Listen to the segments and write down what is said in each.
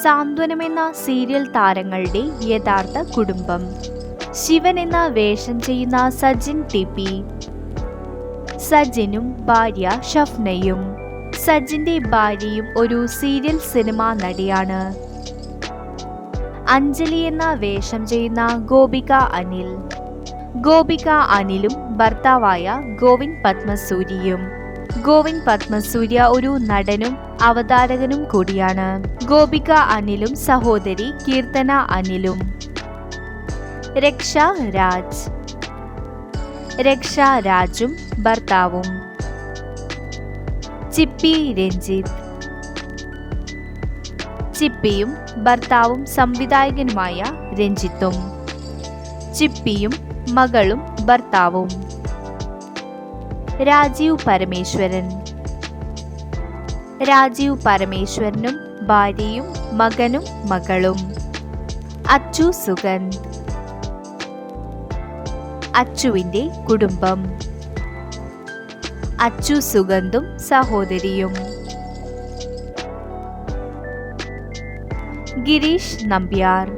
സാന്ത്വനം എന്ന സീരിയൽ താരങ്ങളുടെ യഥാർത്ഥ കുടുംബം. ശിവൻ എന്ന വേഷം ചെയ്യുന്ന സജിൻ TP, സജിനും ഭാര്യ ഷഫ്നയും. സജിന്റെ ഭാര്യയും ഒരു സീരിയൽ സിനിമാ നടിയാണ്. അഞ്ജലി എന്ന വേഷം ചെയ്യുന്ന ഗോപിക അനിൽ. ഗോപിക അനിലും ഭർത്താവായ ഗോവിന്ദ് പത്മസൂരിയും. ഗോവിന്ദ് പത്മസൂര്യ ഒരു നടനും അവതാരകനും കൂടിയാണ്. ഗോപിക അനിലും സഹോദരി കീർത്തന അനിലും. രക്ഷ രാജ്. രക്ഷ രാജും ഭർത്താവും. ചിപ്പി രഞ്ജിത്ത്. ചിപ്പിയും ഭർത്താവും സംവിധായകനുമായ രഞ്ജിത്തും. ചിപ്പിയും മകളും ഭർത്താവും. രാജീവ് പരമേശ്വരൻ. രാജീവ് പരമേശ്വരനും ഭാര്യയും മകനും മകളും. അച്ചു സുഗന്ധ്. അച്ചുവിന്റെ കുടുംബം. അച്ചു സുഗന്ധും സഹോദരിയും. ഗിരീഷ് നമ്പ്യാർ.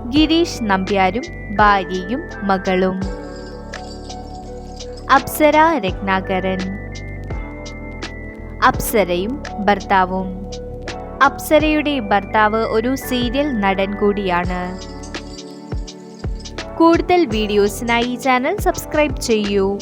ഗിരീഷ് നമ്പ്യാരും ഭാര്യയും മകളും. അപ്സര രത്നാകരൻ. അപ്സരയും ഭർത്താവും. അപ്സരയുടെ ഭർത്താവ് ഒരു സീരിയൽ നടൻ കൂടിയാണ്. കൂടുതൽ വീഡിയോസിനായി ചാനൽ സബ്സ്ക്രൈബ് ചെയ്യൂ.